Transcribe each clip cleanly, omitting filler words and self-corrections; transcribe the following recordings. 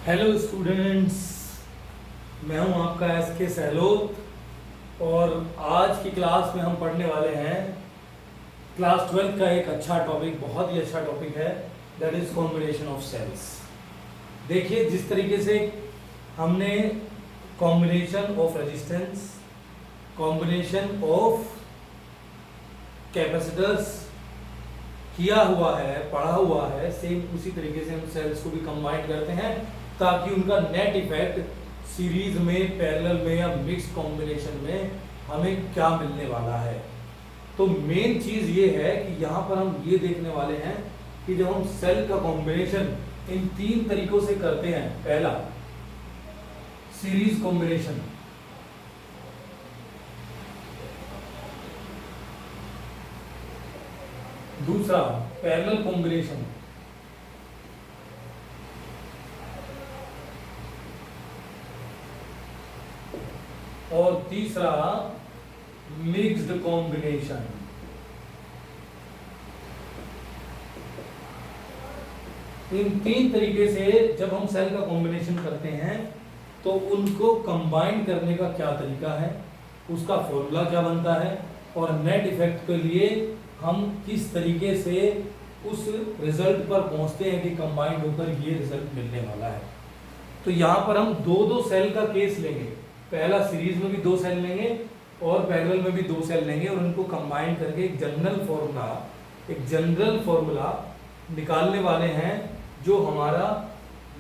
Hello students, मैं हूं आपका एस के सहलोत और आज की क्लास में हम पढ़ने वाले हैं क्लास 12 का एक अच्छा टॉपिक, बहुत ही अच्छा टॉपिक है, that is combination of cells. देखिए, जिस तरीके से हमने combination of resistance, combination of capacitors किया हुआ है, पढ़ा हुआ है, सेम उसी तरीके से हम सेल्स को भी कंबाइन करते हैं ताकि उनका नेट इफेक्ट सीरीज में, पैरेलल में या मिक्स कॉम्बिनेशन में हमें क्या मिलने वाला है। तो मेन चीज ये है कि यहाँ पर हम ये देखने वाले हैं कि जब हम सेल का कॉम्बिनेशन इन तीन तरीकों से करते हैं, पहला सीरीज कॉम्बिनेशन, दूसरा पैरेलल कॉम्बिनेशन, और तीसरा मिक्स्ड कॉम्बिनेशन। इन तीन तरीके से जब हम सेल का कॉम्बिनेशन करते हैं तो उनको कंबाइन करने का क्या तरीका है, उसका फॉर्मूला क्या बनता है और नेट इफेक्ट के लिए हम किस तरीके से उस रिजल्ट पर पहुंचते हैं कि कंबाइंड होकर ये रिजल्ट मिलने वाला है। तो यहाँ पर हम दो दो सेल का केस लेंगे, पहला सीरीज में भी दो सेल लेंगे और पैरेलल में भी दो सेल लेंगे और उनको कंबाइन करके एक जनरल फॉर्मूला निकालने वाले हैं जो हमारा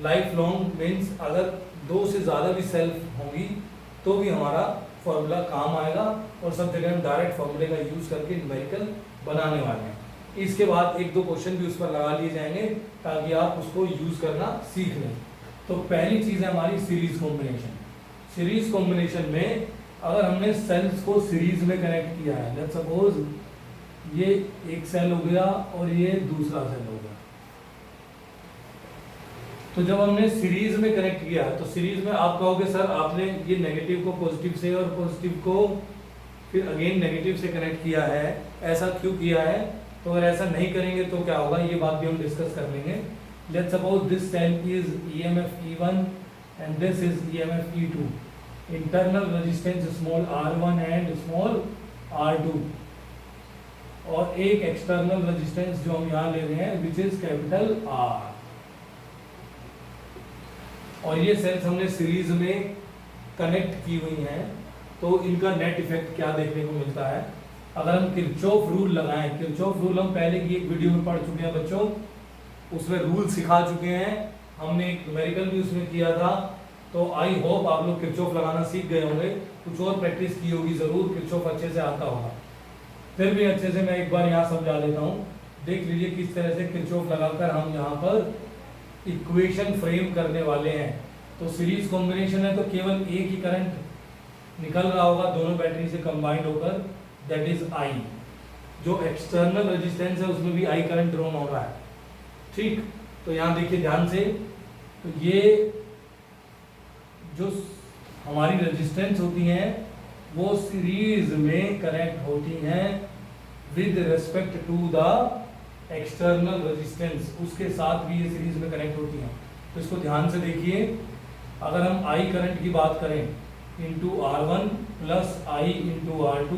लाइफ लॉन्ग मीन्स अगर दो से ज़्यादा भी सेल होंगी तो भी हमारा फॉर्मूला काम आएगा और सब जगह हम डायरेक्ट फॉर्मूले का यूज करके न्यूमेरिकल बनाने वाले हैं। इसके बाद एक दो क्वेश्चन भी उस पर लगा लिए जाएंगे ताकि आप उसको यूज करना सीख लें। तो पहली चीज है हमारी सीरीज कॉम्बिनेशन। सीरीज कॉम्बिनेशन में अगर हमने सेल्स को सीरीज में कनेक्ट किया है, लेट्स सपोज ये एक सेल हो गया और ये दूसरा सेल हो गया, तो जब हमने सीरीज में कनेक्ट किया तो सीरीज में आप कहोगे सर आपने ये नेगेटिव को पॉजिटिव से और पॉजिटिव को फिर अगेन नेगेटिव से कनेक्ट किया है, ऐसा क्यों किया है? तो अगर ऐसा नहीं करेंगे तो क्या होगा, ये बात भी हम डिस्कस कर लेंगे। Let's suppose this cell is EMF E1 and this is EMF E2, internal resistance small r1 and small r2 और एक एक्सटर्नल रेजिस्टेंस जो हम यहाँ ले रहे हैं विच इज कैपिटल R। और ये सेल्स हमने सीरीज में कनेक्ट की हुई हैं, तो इनका नेट इफेक्ट क्या देखने को मिलता है। अगर हम किरचॉफ रूल लगाएं, किरचॉफ रूल हम पहले की एक वीडियो में पढ़ चुके हैं बच्चों, उसमें रूल सिखा चुके हैं, हमने एक न्यूमेरिकल भी उसमें किया था। तो आई होप आप लोग किरचॉफ लगाना सीख गए होंगे, कुछ और प्रैक्टिस की होगी जरूर, किरचॉफ अच्छे से आता होगा। फिर भी अच्छे से मैं एक बार यहाँ समझा देता हूँ, देख लीजिए किस तरह से किरचॉफ लगाकर हम यहाँ पर इक्वेशन फ्रेम करने वाले हैं। तो सीरीज कॉम्बिनेशन है तो केवल एक ही करंट निकल रहा होगा दोनों बैटरी से कंबाइंड होकर, दैट इज I। जो एक्सटर्नल रेजिस्टेंस है उसमें भी I करंट ड्रॉन हो रहा है, ठीक। तो यहाँ देखिए ध्यान से, तो ये जो हमारी रेजिस्टेंस होती हैं वो सीरीज में कनेक्ट होती हैं with respect to the external resistance, उसके साथ भी ये सीरीज में कनेक्ट होती हैं। तो इसको ध्यान से देखिए, अगर हम I करंट की बात करें into R1 plus I into R2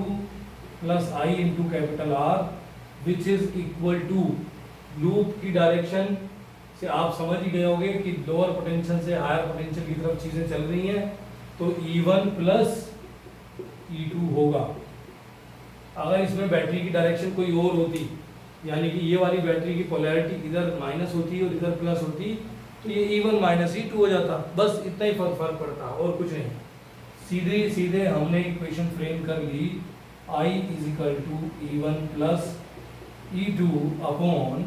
plus I into capital R which is equal to, loop की डायरेक्शन से आप समझ ही गए होंगे कि लोअर पोटेंशियल से हायर पोटेंशियल की तरफ चीजें चल रही हैं, तो E1 प्लस E2 होगा। अगर इसमें बैटरी की डायरेक्शन कोई और होती, यानी कि ये वाली बैटरी की पोलैरिटी इधर माइनस होती और इधर प्लस होती, तो ये E1 माइनस E2 हो जाता, बस इतना ही फर्क पड़ता और कुछ नहीं। सीधे सीधे हमने इक्वेशन फ्रेम कर ली, I is equal to E1 plus E2 upon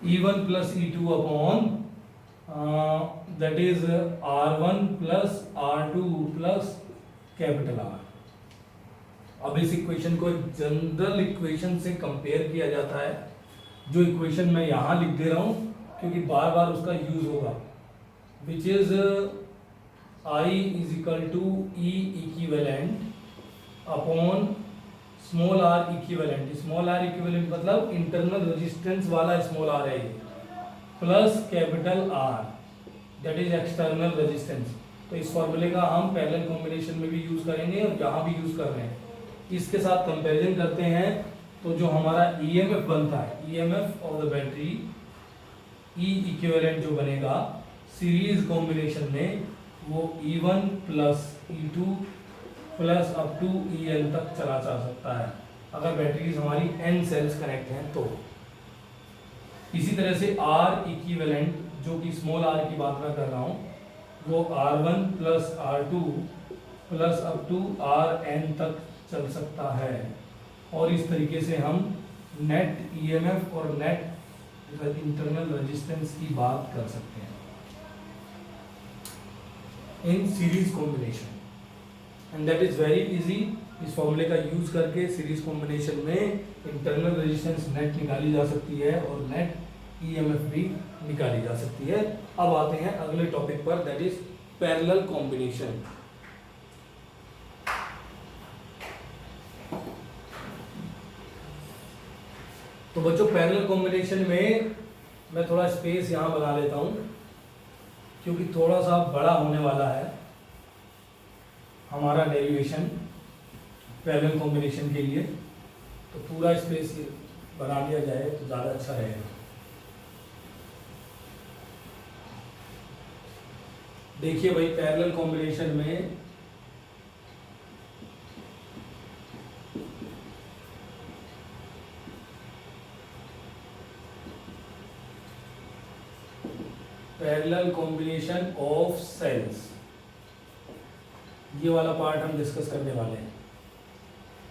E1 plus E2 upon that is R1 plus R2 plus capital R। अब इस इक्वेशन को जनरल इक्वेशन से कंपेयर किया जाता है, जो इक्वेशन मैं यहाँ लिख दे रहा हूँ क्योंकि बार बार उसका यूज होगा, which is I is equal to E equivalent upon small r equivalent. Small r equivalent मतलब इंटरनल रेजिस्टेंस वाला स्मॉल r है ये, plus capital R, that is external resistance. तो इस फॉर्मूले का हम पैरेलल कॉम्बिनेशन में भी यूज करेंगे और यहाँ भी यूज कर रहे हैं। इसके साथ कंपैरिजन करते हैं तो जो हमारा ईएमएफ बनता है, EMF of the battery, E equivalent जो बनेगा सीरीज कॉम्बिनेशन में, वो E1 plus E2 plus up to EN तक चला जा सकता है अगर बैटरीज हमारी n सेल्स कनेक्ट हैं तो। इसी तरह से R इक्विवेलेंट, जो कि स्मॉल r की बात मैं कर रहा हूँ, वो R1 plus R2 plus up to Rn तक चल सकता है। और इस तरीके से हम नेट ईएमएफ और नेट इंटरनल रेजिस्टेंस की बात कर सकते हैं in series combination, and that is very easy. इस फॉर्मूले का यूज करके सीरीज कॉम्बिनेशन में इंटरनल रेजिस्टेंस नेट निकाली जा सकती है और नेट ईएमएफ भी निकाली जा सकती है। अब आते हैं अगले टॉपिक पर, दैट इज पैरेलल कॉम्बिनेशन। तो बच्चों पैरेलल कॉम्बिनेशन में मैं थोड़ा स्पेस यहाँ बना लेता हूँ क्योंकि थोड़ा सा बड़ा होने वाला है हमारा डेरिवेशन पैरेलल कॉम्बिनेशन के लिए, तो पूरा स्पेस बना लिया जाए तो ज़्यादा अच्छा रहेगा। देखिए भाई, पैरेलल कॉम्बिनेशन में पैरेलल कॉम्बिनेशन ऑफ सेल्स, ये वाला पार्ट हम डिस्कस करने वाले हैं।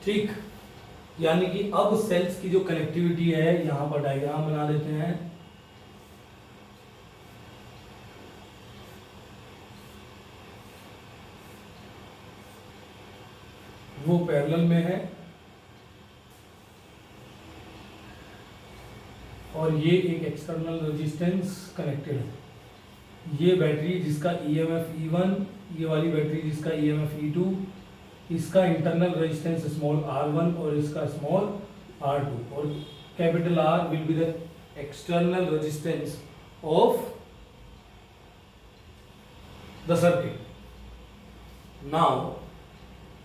ठीक, यानी कि अब सेल्स की जो कनेक्टिविटी है, यहां पर डायग्राम बना देते हैं। वो पैरेलल में है और ये एक एक्सटर्नल रेजिस्टेंस कनेक्टेड है। ये बैटरी जिसका ईएमएफ E1, ये वाली बैटरी जिसका ईएमएफ E2, इसका इंटरनल रेजिस्टेंस स्मॉल r1 और इसका स्मॉल r2, और capital R will be the external resistance of the circuit. Now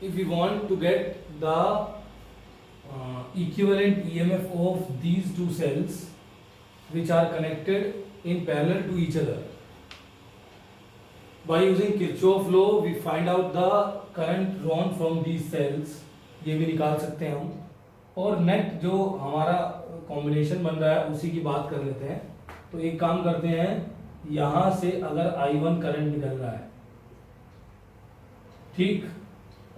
if we want to get the equivalent EMF of these two cells which are connected in parallel to each other, by using Kirchhoff law we find out the current drawn from these cells, ये भी निकाल सकते हैं हम। और net जो हमारा combination बन रहा है उसी की बात कर लेते हैं। तो एक काम करते हैं, यहाँ से अगर I1 करंट निकल रहा है, ठीक,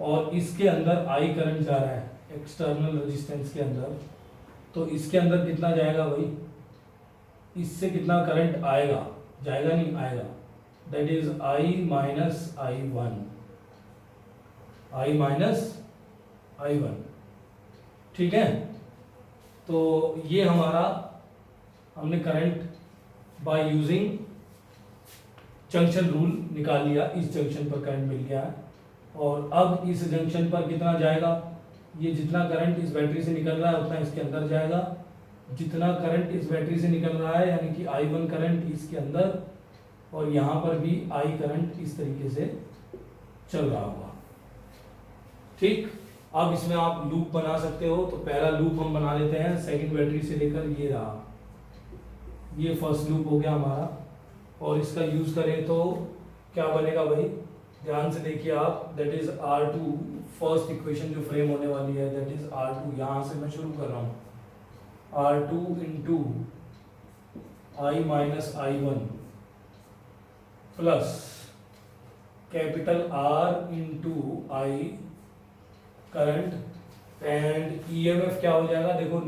और इसके अंदर I करंट जा रहा है एक्सटर्नल रेजिस्टेंस के अंदर, तो इसके अंदर कितना जाएगा भाई, इससे कितना करंट आएगा, जाएगा नहीं आएगा, that is I minus I1, I minus I1। ठीक है, तो ये हमारा हमने current by using junction rule निकाल लिया। इस जंक्शन पर करंट मिल गया है और अब इस जंक्शन पर कितना जाएगा, ये जितना करंट इस बैटरी से निकल रहा है उतना इसके अंदर जाएगा। जितना करंट इस बैटरी से निकल रहा है यानी कि I1 करंट इसके अंदर, और यहाँ पर भी I करंट इस तरीके से चल रहा होगा। ठीक, अब इसमें आप लूप बना सकते हो। तो पहला लूप हम बना लेते हैं, सेकंड बैटरी से लेकर ये रहा, ये फर्स्ट लूप हो गया हमारा। और इसका यूज करें तो क्या बनेगा भाई, ध्यान से देखिए आप, that is R2, first equation जो फ्रेम होने वाली है दैट इज R2, यहाँ से मैं शुरू कर रहा हूँ, R2 into I minus I1 plus capital R into I current, and EMF क्या हो जाएगा, देखो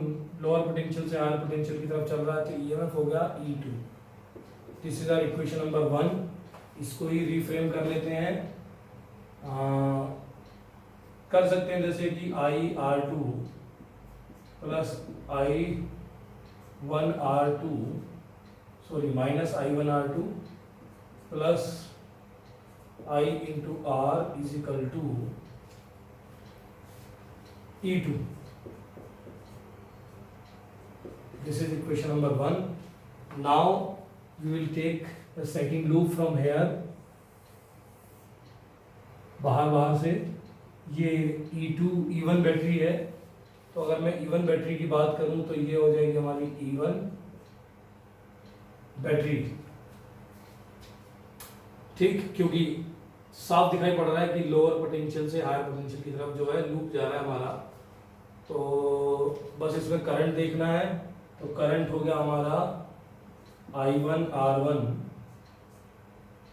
लोअर पोटेंशियल से हायर पोटेंशियल की तरफ चल रहा है तो EMF हो गया E2। This is our equation number 1। इसको ही रीफ्रेम कर लेते हैं, कर सकते हैं जैसे कि I_R2 plus I1R2, sorry minus I1R2 plus I into R is equal to E2। This is equation number 1। Now we will take the second loop from here, बाहर से ये E2 E1 बैटरी है, तो अगर मैं E1 बैटरी की बात करूं तो ये हो जाएगी हमारी E1 बैटरी, ठीक, क्योंकि साफ दिखाई पड़ रहा है कि लोअर पोटेंशियल से हायर पोटेंशियल की तरफ जो है लूप जा रहा है हमारा। तो बस इसमें करंट देखना है, तो करंट हो गया हमारा I1 R1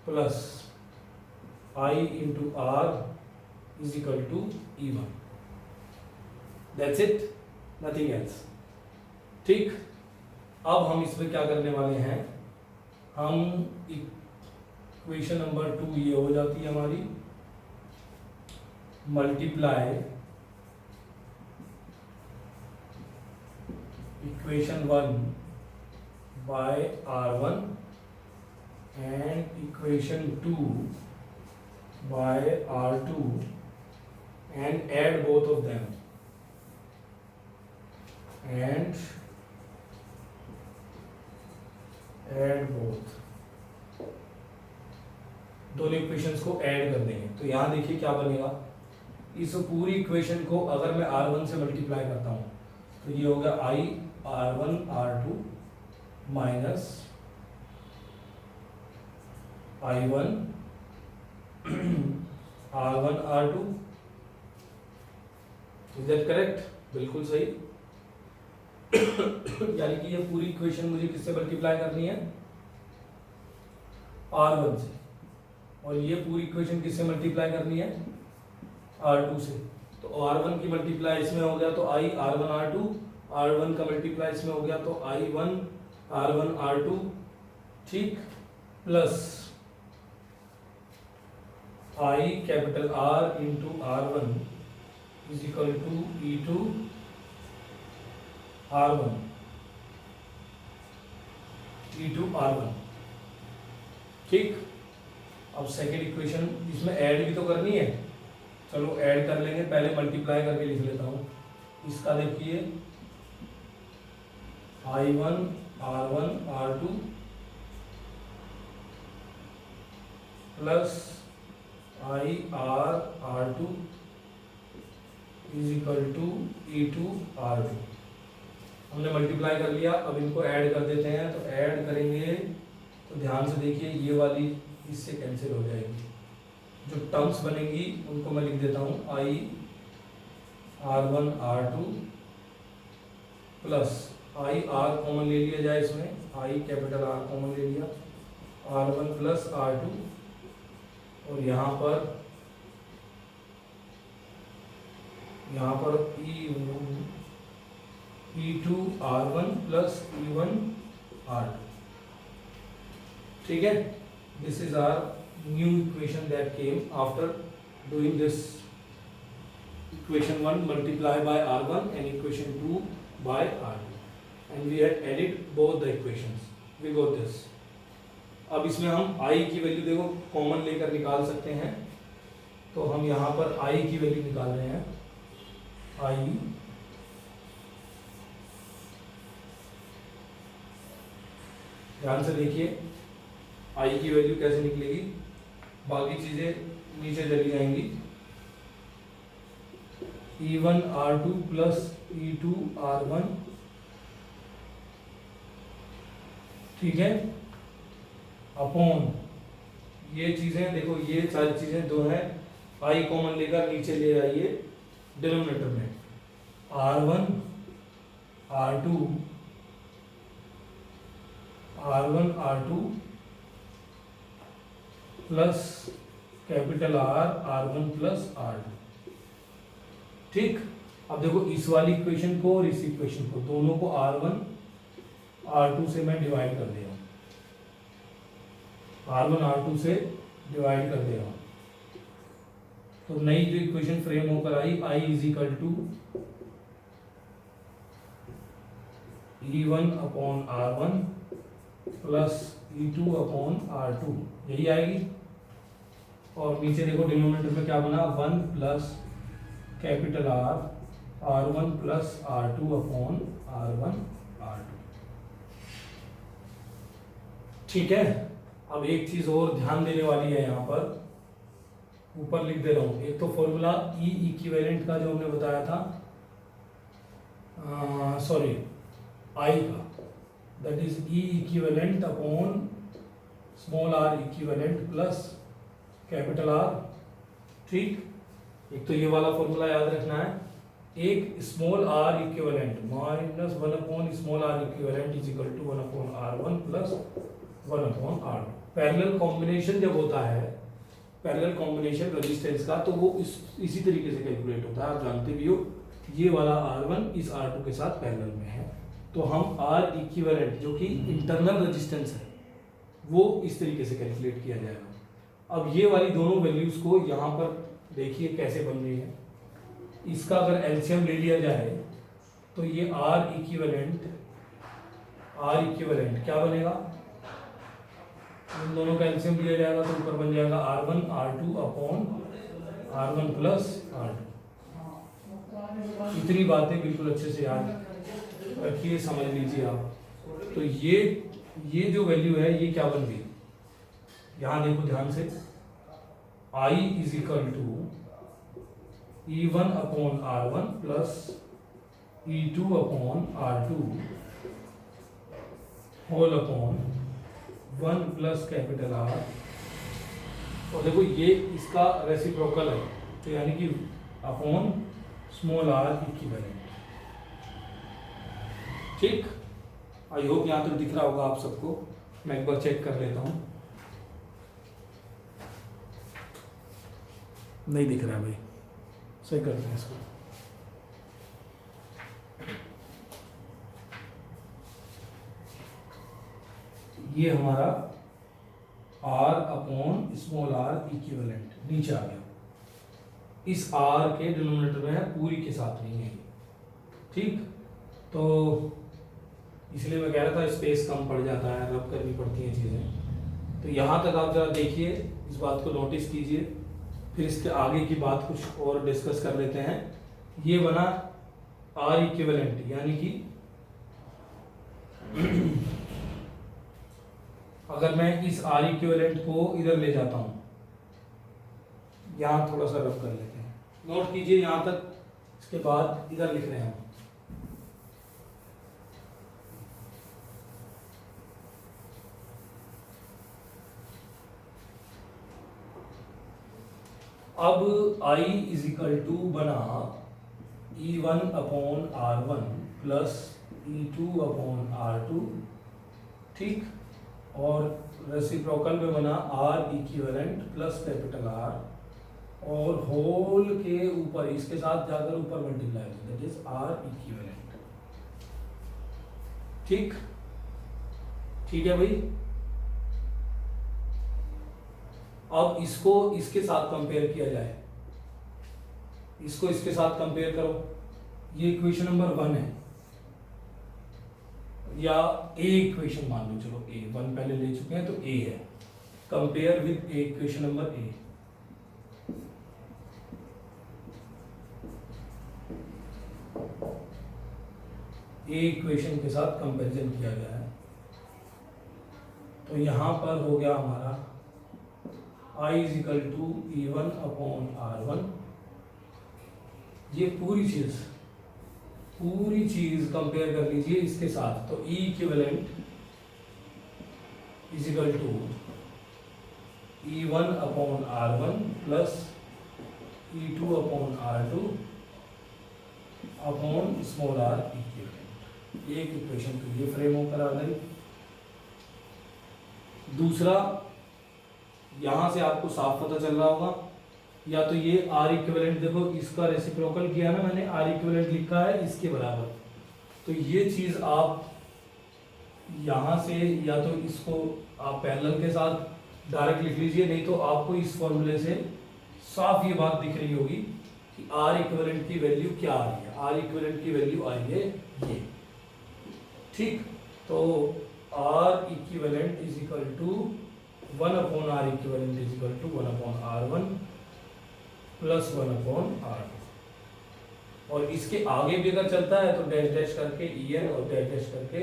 plus I into R is equal to E1, that's it, nothing else. ठीक, अब हम इसमें क्या करने वाले हैं, हम इक्वेशन नंबर 2 ये हो जाती है हमारी, multiply equation 1 by R1 and equation 2 by R2 and add both of them and add both, दोनों इक्वेशंस को ऐड कर देंगे। तो यहाँ देखिए क्या बनेगा, इस पूरी इक्वेशन को अगर मैं R1 से मल्टीप्लाई करता हूँ तो ये होगा I R1 R2 minus I1 R1 R2, is that correct? बिल्कुल सही। यानी कि ये पूरी इक्वेशन मुझे किससे मल्टीप्लाई करनी है, R1 से, और ये पूरी इक्वेशन किससे मल्टीप्लाई करनी है, R2 से। तो R1 की मल्टीप्लाई इसमें हो गया तो I R1 R2, R1 का मल्टीप्लाई इसमें हो गया तो I1 R1 R2, ठीक, plus I capital R into R1 is equal to E2 R1 R1, ठीक। अब सेकेंड इक्वेशन इसमें ऐड भी तो करनी है, चलो ऐड कर लेंगे, पहले मल्टीप्लाई करके लिख लेता हूँ। इसका देखिए I1 R1 R2 plus I R R2 is equal to E2 R2। हमने मल्टीप्लाई कर लिया, अब इनको ऐड कर देते हैं। तो ऐड करेंगे तो ध्यान से देखिए, ये वाली इससे कैंसिल हो जाएगी, जो टर्म्स बनेंगी उनको मैं लिख देता हूँ। I R1 R2 plus I R common ले लिया जाए इसमें, I कैपिटल R कॉमन ले लिया, R1 प्लस R2, और यहाँ पर E2 R1 plus E1 R2, ठीक है। This is our new equation that came after doing this equation 1 multiply by R1 and equation 2 by R2, and we had added both the equations, we got this. अब इसमें हम I की value देखो common लेकर निकाल सकते हैं, तो हम यहाँ पर I की वैल्यू निकाल रहे हैं। I ध्यान से देखिए I की वैल्यू कैसे निकलेगी, बाकी चीजें नीचे चली जाएंगी। E1 R2 plus E2 R1, ठीक है, अपॉन ये चीजें देखो, ये सारी चीजें दो हैं, I कॉमन लेकर नीचे ले आइए डिनोमिनेटर में, R1 R2 plus capital R R1 plus R2, ठीक। अब देखो इस वाली इक्वेशन को और इस इक्वेशन को, दोनों को R1 R2 से मैं डिवाइड कर दे रहा हूँ, R1 R2 से डिवाइड कर दे रहा हूँ। तो नई जो इक्वेशन फ्रेम होकर आई, I is equal to E1 upon R1 plus E2 upon R2, यही आएगी। और नीचे देखो डिनोमिनेटर में क्या बना, 1 plus capital R R1 plus R2 upon R1 R2, ठीक है। अब एक चीज और ध्यान देने वाली है, यहाँ पर ऊपर लिख दे रहा हूँ। एक तो फॉर्मूला ई इक्विवेलेंट का जो हमने बताया था, सॉरी आई का, that is E equivalent upon small R equivalent plus capital R. ठीक, एक तो ये वाला फॉर्मूला याद रखना है। एक small R equivalent minus 1 upon small R equivalent is equal to 1 upon R1 plus 1 upon R2। Parallel combination जब होता है, पैरेलल कॉम्बिनेशन रेजिस्टेंस का, तो वो इसी तरीके से कैलकुलेट होता है। आप जानते भी हो, ये वाला R1 इस R2 के साथ पैरेलल में है, तो हम R इक्विवेलेंट जो कि इंटरनल रेजिस्टेंस है वो इस तरीके से कैलकुलेट किया जाएगा। अब ये वाली दोनों वैल्यूज को यहाँ पर देखिए कैसे बन रही है। इसका अगर एलसीएम ले लिया जाए तो ये R इक्विवेलेंट क्या बनेगा, इन दोनों का एलसीएम लिया जाएगा तो ऊपर बन जाएगा R1 R2 upon R1 plus R2। इतनी बातें बिल्कुल अच्छे से याद रखिए, समझ लीजिए आप। तो ये जो वैल्यू है ये क्या बन गई, यहां देखो ध्यान से, I is equal to E1 upon R1 plus E2 upon R2 whole upon 1 plus capital R। और देखो ये इसका रेसिप्रोकल है, तो यानी कि अपॉन स्मॉल आर इक्विवेलेंट। ठीक, आई होप यहाँ तक दिख रहा होगा आप सबको। मैं एक बार चेक कर लेता हूँ, नहीं दिख रहा है भाई, सही करते हैं इसको। ये हमारा R upon small R equivalent नीचे आ गया। इस R के डिनोमिनेटर में है, पूरी के साथ नहीं है। ठीक, तो इसलिए मैं कह रहा था स्पेस कम पड़ जाता है, रब करनी पड़ती हैं चीज़ें। तो यहाँ तक आप जरा देखिए, इस बात को नोटिस कीजिए, फिर इसके आगे की बात कुछ और डिस्कस कर लेते हैं। ये बना R इक्विवेलेंट, यानी कि अगर मैं इस R इक्विवेलेंट को इधर ले जाता हूं, यहां थोड़ा सा रब कर लेते हैं, नोट कीजिए यहां तक। इसके बाद इधर लिख रहे हैं हम, अब I इज इक्वल टू बना E1 upon R1 plus E2 upon R2। ठीक, और रेसिप्रोकल में बना R equivalent plus capital R, और होल के ऊपर इसके साथ जाकर ऊपर multiply, that is R equivalent. ठीक, ठीक है भाई। अब इसको इसके साथ कंपेयर किया जाए, इसको इसके साथ कंपेयर करो। ये इक्वेशन नंबर 1 है, या ए इक्वेशन मान लो, चलो ए 1 पहले ले चुके हैं तो ए है। Compare with A equation number A. A equation के साथ कंपैरिजन किया गया है, तो यहां पर हो गया हमारा I is equal to E1 upon R1। ये पूरी चीज कंपेयर कर लीजिए इसके साथ, तो E equivalent is equal to E1 upon R1 plus E2 upon R2 upon small R equivalent. एक इक्वेशन तो ये फ्रेम होकर आ गई। दूसरा, यहां से आपको साफ पता चल रहा होगा, या तो ये R इक्विवेलेंट, देखो इसका रेसिप्रोकल किया ना मैंने, R इक्विवेलेंट लिखा है इसके बराबर। तो ये चीज आप यहां से या तो इसको आप पैरेलल के साथ डायरेक्ट लिख लीजिए, नहीं तो आपको इस फॉर्मूले से साफ ये बात दिख रही होगी कि R इक्विवेलेंट की वैल्यू क्या आ रही है। R इक्विवेलेंट की वैल्यू आ रही है ये। ठीक, तो R equivalent is equal to 1 upon R equivalent is equal to 1 upon R1 plus 1 upon R2। और इसके आगे भी अगर चलता है तो डैश डैश करके EN और डैश डैश करके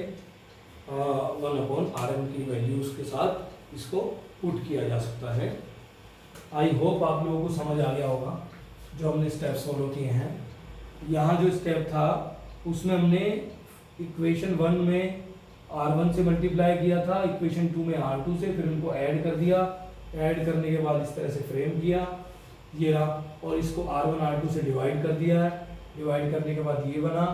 1/Rn की वैल्यूज के साथ इसको पुट किया जा सकता है। आई होप आप लोगों को समझ आ गया होगा जो हमने स्टेप्स फॉलो किए हैं। यहाँ जो स्टेप था उसमें हमने इक्वेशन 1 में R1 से मल्टीप्लाई किया था, इक्वेशन 2 में R2 से, फिर उनको ऐड कर दिया, ऐड करने के बाद इस तरह से फ्रेम किया, ये रहा, और इसको R1 R2 से डिवाइड कर दिया है, डिवाइड करने के बाद ये बना,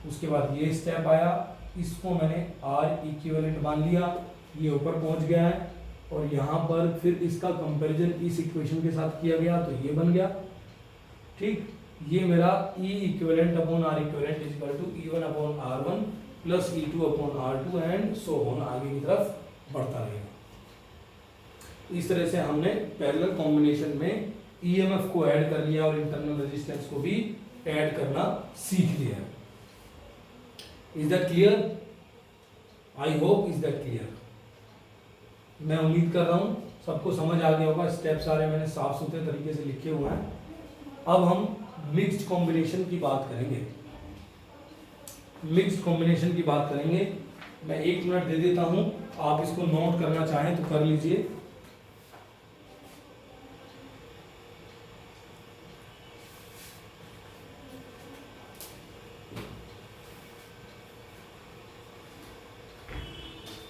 उसके बाद ये स्टेप आया, इसको मैंने R इक्विवेलेंट मान लिया, ये ऊपर पहुंच गया है, और यहाँ पर फिर इसका कंपैरिजन इस इक्वेशन के साथ किया गया तो ये बन गया। ठीक, ये मेरा E equivalent upon R equivalent is equal to E1 upon R1 plus E2 upon R2 and so on, आगे की तरफ बढ़ता रहेगा। इस तरह से हमने पैरेलल कॉम्बिनेशन में EMF को ऐड कर लिया और इंटरनल रेजिस्टेंस को भी ऐड करना सीख लिया। Is that clear? I hope is that clear. मैं उम्मीद कर रहा हूँ सबको समझ आ गया होगा। स्टेप सारे मैंने साफ सुथरे तरीके से लिखे हुए हैं। अब हम मिक्स्ड कॉम्बिनेशन की बात करेंगे। मिक्स्ड कॉम्बिनेशन की बात करेंगे। मैं 1 मिनट दे देता हूं, आप इसको नोट करना चाहें तो कर लीजिए।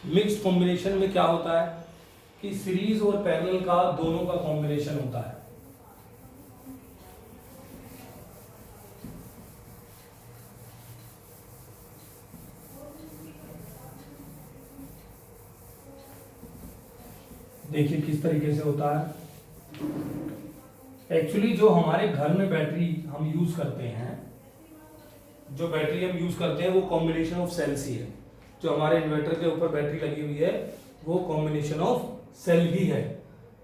मिक्स्ड कॉम्बिनेशन में क्या होता है कि सीरीज और पैरेलल का दोनों का कॉम्बिनेशन होता है। देखिए किस तरीके से होता है। एक्चुअली जो हमारे घर में बैटरी हम यूज करते हैं, जो बैटरी हम यूज करते हैं वो कॉम्बिनेशन ऑफ सेल्स ही है। जो हमारे इन्वर्टर के ऊपर बैटरी लगी हुई है वो कॉम्बिनेशन ऑफ सेल ही है।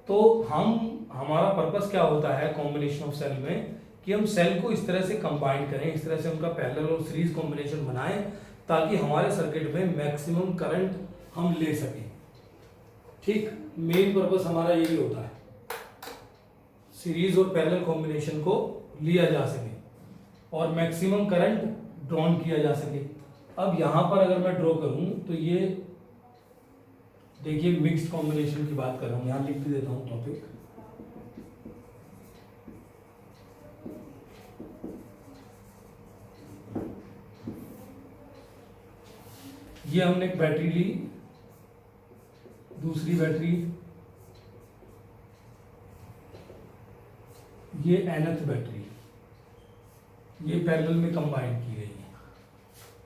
तो हमारा पर्पस क्या होता है कॉम्बिनेशन ऑफ सेल में, कि हम सेल को इस तरह से कंबाइन करें, इस तरह से उनका पैरेलल और सीरीज कॉम्बिनेशन बनाएं ताकि हमारे सर्किट में मैक्सिमम करंट हम ले सकें। ठीक, मेन पर्पस हमारा यही होता है, सीरीज और पैरेलल कॉम्बिनेशन को लिया जा सके और मैक्सिमम करंट ड्रॉन किया जा सके। अब यहां पर अगर मैं ड्रॉ करूं तो ये देखिए मिक्स्ड कॉम्बिनेशन की बात कर रहा हूं, यहां लिख भी देता हूं टॉपिक। ये हमने एक बैटरी ली, दूसरी बैटरी, ये nth बैटरी, ये पैरेलल में कंबाइन की गई है।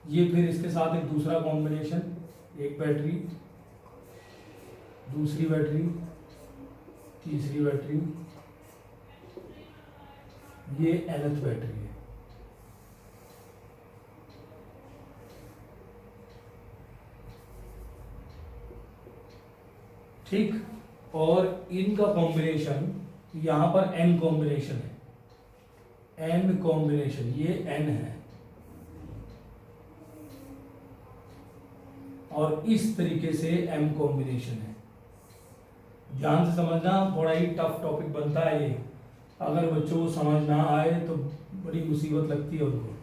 ये फिर इसके साथ एक दूसरा कॉम्बिनेशन, एक बैटरी, दूसरी बैटरी, तीसरी बैटरी, ये nth बैटरी है। ठीक, और इनका कॉम्बिनेशन यहां पर n कॉम्बिनेशन है, n कॉम्बिनेशन, ये n है, और इस तरीके से m कॉम्बिनेशन है। ध्यान से समझना, थोड़ा ही टफ टॉपिक बनता है ये, अगर बच्चों को समझ ना आए तो बड़ी मुसीबत लगती है उनको।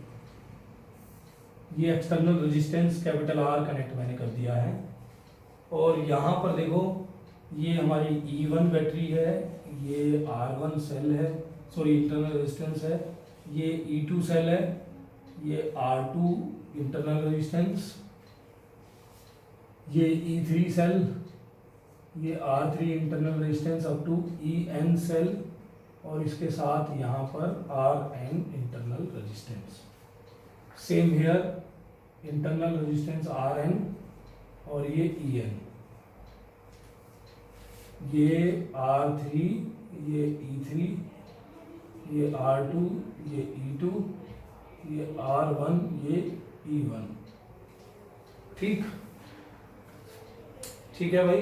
ये external resistance capital R connect मैंने कर दिया है, और यहाँ पर देखो ये हमारी E1 बैटरी है, ये R1 सेल है, सॉरी इंटरनल रेजिस्टेंस है, ये E2 सेल है, ये R2 इंटरनल रेजिस्टेंस, ये E3 सेल, ये R3 internal resistance up to EN cell, और इसके साथ यहाँ पर Rn internal resistance. Same here internal resistance Rn और ये En, ये R3, ये E3, ये R2, ये E2, ये R1, ये E1। ठीक, ठीक है भाई।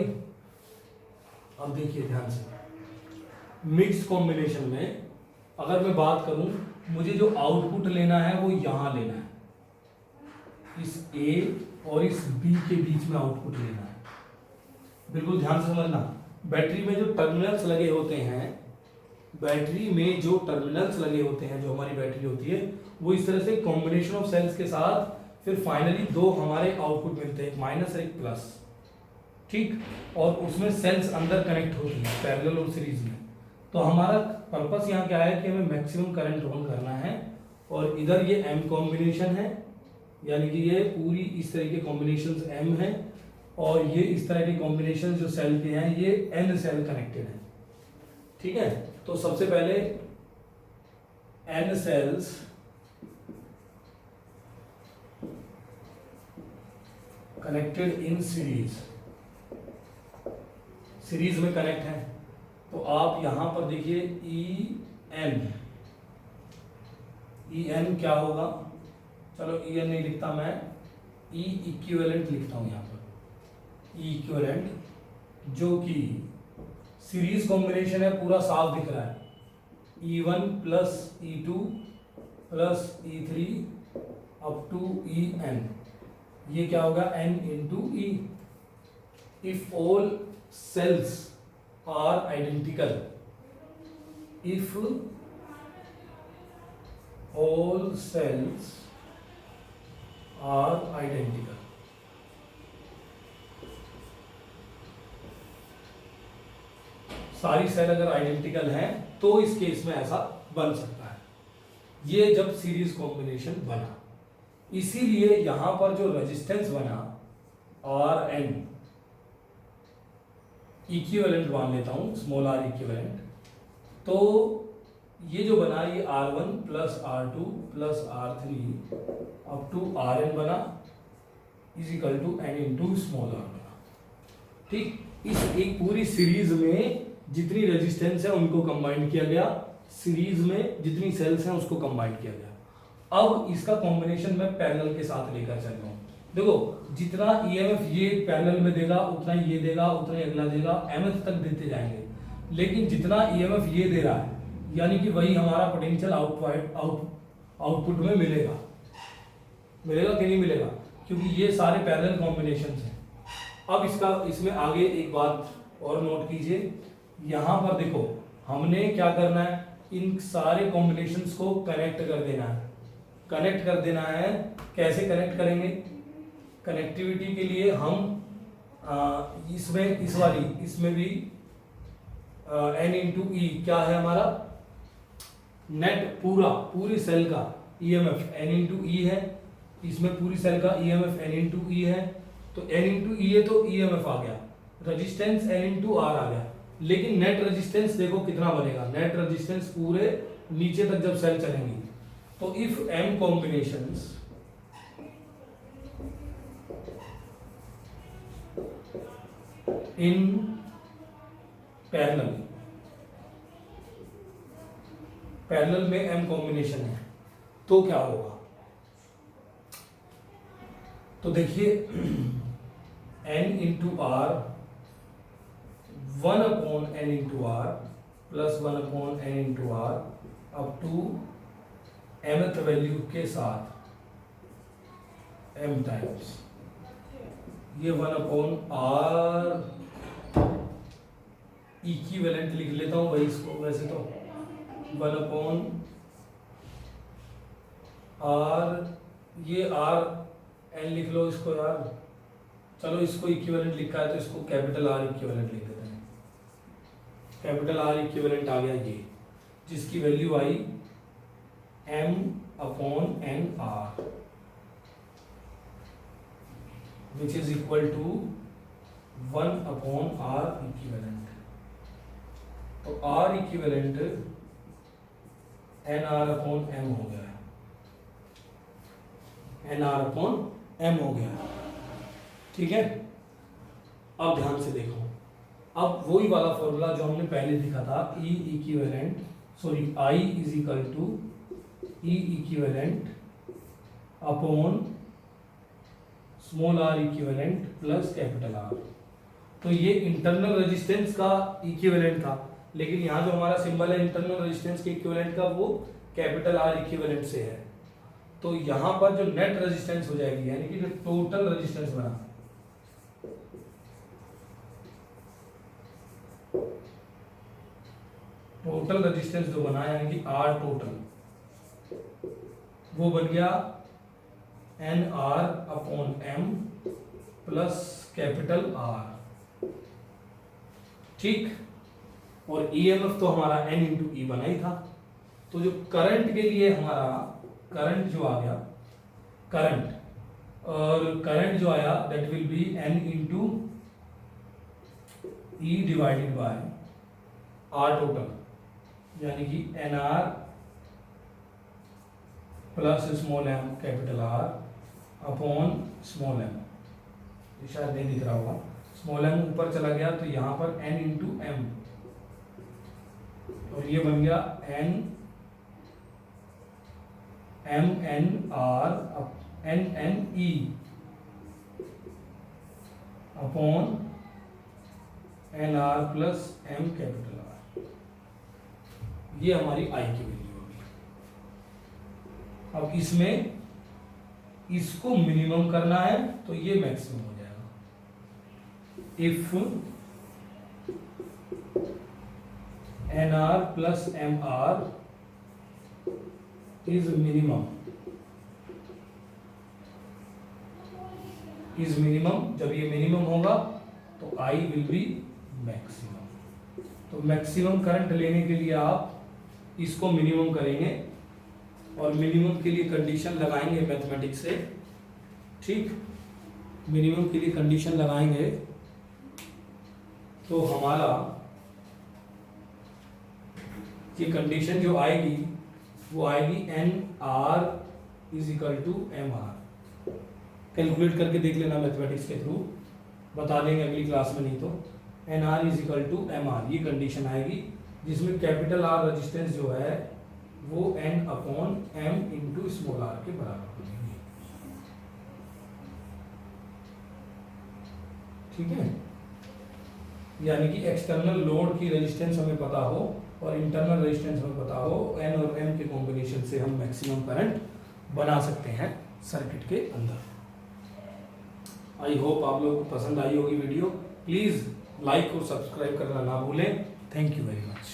अब देखिए ध्यान से, मिक्स कॉम्बिनेशन में अगर मैं बात करूं, मुझे जो आउटपुट लेना है वो यहां लेना है, इस A और इस B के बीच में आउटपुट लेना है। बिल्कुल ध्यान से समझना, बैटरी में जो टर्मिनल्स लगे होते हैं, बैटरी में जो टर्मिनल्स लगे होते हैं, जो हमारी बैटरी होती है वो इस तरह से कॉम्बिनेशन ऑफ सेल्स के साथ फिर फाइनली दो हमारे आउटपुट मिलते हैं, एक माइनस और एक प्लस, ठीक। और उसमें सेल्स अंदर कनेक्ट होती हैं पैरेलल और सीरीज में। तो हमारा पर्पस यहाँ क्या है कि हमें मैक्सिमम करंट ऑन करना है, और इधर ये एम कॉम्बिनेशन है, यानी कि ये पूरी इस तरह के कॉम्बिनेशन एम है, और ये इस तरह के कॉम्बिनेशन जो सेल के हैं ये एन सेल कनेक्टेड है, ठीक है। तो सबसे पहले N cells connected in series, series में कनेक्ट है। तो आप यहां पर देखिए ई एन क्या होगा, चलो ई एन नहीं लिखता मैं, ई इक्विवेलेंट लिखता हूं यहां पर, ई इक्विवेलेंट, जो कि सीरीज कॉम्बिनेशन है, पूरा साफ दिख रहा है, E1 plus E2 plus E3 up to En, ये क्या होगा n into E. If all cells are identical, if all cells are identical, सारी सेल अगर आइडेंटिकल हैं तो इस केस में ऐसा बन सकता है, ये जब सीरीज कॉम्बिनेशन बना। इसीलिए यहां पर जो रेजिस्टेंस बना आर एन, इक्विवेलेंट मान लेता हूं, स्मॉल आर इक्विवेलेंट, तो ये जो बना ये R1 plus R2 plus R3 up to Rn बना, is equal to n into small r बना, ठीक। इस एक पूरी सीरीज में जितनी रेजिस्टेंस है उनको कंबाइन किया गया, सीरीज में जितनी सेल्स हैं उसको कंबाइन किया गया। अब इसका कॉम्बिनेशन मैं पैरेलल के साथ लेकर चल रहा हूं। देखो जितना ईएमएफ ये पैरेलल में देगा उतना ये देगा, उतना ही अगला देगा, mth तक देते जाएंगे। लेकिन जितना ईएमएफ ये दे रहा है यानी कि वही हमारा पोटेंशियल आउटपुट में मिलेगा, मिलेगा कि नहीं मिलेगा, क्योंकि ये सारे पैरेलल कॉम्बिनेशंस हैं। अब इसमें आगे एक बात और नोट कीजिए, यहां पर देखो हमने क्या करना है, इन सारे कॉम्बिनेशंस को कनेक्ट कर देना है। कनेक्ट कर देना है, कैसे कनेक्ट करेंगे? कनेक्टिविटी के लिए हम इसमें भी n इंटू ई क्या है हमारा नेट, पूरी सेल का ईएमएफ n इंटू ई है, इसमें पूरी सेल का ईएमएफ n इंटू ई है, तो n इंटू ई है तो ईएमएफ आ गया, रेजिस्टेंस n इंटू आर आ गया। लेकिन नेट रेजिस्टेंस देखो कितना बनेगा, नेट रेजिस्टेंस पूरे नीचे तक जब सेल चलेंगी, तो if m combinations in parallel में m कॉम्बिनेशन है तो क्या होगा, तो देखिए n इंटू आर, 1 अपॉन n इंटू आर प्लस 1 अपॉन n into R up to mth value के साथ m टाइम्स ये 1 अपॉन आर इक्विवेलेंट लिख लेता हूं भाई इसको, वैसे तो 1 अपॉन आर, ये आर एन लिख लो इसको यार, चलो इसको इक्विवेलेंट लिखा है तो इसको कैपिटल आर इक्विवेलेंट लिख देते हैं। कैपिटल आर इक्विवेलेंट आ गया ये, जिसकी value I m upon n R which is equal to 1 upon R equivalent. तो R equivalent N R upon M हो गया है, एन आर अपॉन एम हो गया, ठीक है। अब ध्यान से देखो, अब वही वाला फॉर्मूला जो हमने पहले दिखा था, E equivalent sorry I is equal to E equivalent upon small R equivalent plus capital R. तो ये इंटरनल रेजिस्टेंस का इक्विवेलेंट था, लेकिन यहाँ जो हमारा सिंबल है इंटरनल रेजिस्टेंस के इक्विवेलेंट का वो कैपिटल आर इक्विवेलेंट से है। तो यहाँ पर जो नेट रेजिस्टेंस हो जाएगी यानी कि जो टोटल रेजिस्टेंस बना, टोटल रेजिस्टेंस जो बना यानी कि आर टोटल, वो बन गया N R upon M plus capital R, ठीक। और ईएमएफ तो हमारा एन इंटू ई बना ही था। तो जो करंट के लिए हमारा करंट जो आ गया, करंट और करंट जो आया that will be N into E divided by R total, यानी कि N R plus small M capital R upon small M. ये शायद नहीं दिख रहा होगा, स्मॉल एम ऊपर चला गया तो यहां पर एन इंटू एम, और ये बन गया N M N R N N E upon N R plus M capital R. ये हमारी आई की वैल्यू होगी। अब इसमें इसको मिनिमम करना है तो ये मैक्सिमम हो जाएगा। If N R plus M R is minimum, जब ये मिनिमम होगा तो आई विल बी मैक्सिमम। तो मैक्सिमम करंट लेने के लिए आप इसको मिनिमम करेंगे और मिनिमम के लिए कंडीशन लगाएंगे मैथमेटिक्स से, ठीक। मिनिमम के लिए कंडीशन लगाएंगे तो हमारा ये कंडीशन जो आएगी वो आएगी N R is equal to M R. Calculate करके देख लेना मैथमेटिक्स के थ्रू, बता देंगे अगली क्लास में, नहीं तो N R is equal to M R, ये कंडीशन आएगी जिसमें कैपिटल आर रेजिस्टेंस जो है वो N upon M into small R के बराबर हो जाएगी, ठीक है। यानी कि एक्सटर्नल लोड की रेजिस्टेंस हमें पता हो और इंटरनल रेजिस्टेंस हमें पता हो, एन और एम के कॉम्बिनेशन से हम मैक्सिमम करंट बना सकते हैं सर्किट के अंदर। आई होप आप लोगों को पसंद आई होगी वीडियो। प्लीज लाइक और सब्सक्राइब करना ना भूलें। Thank you very much.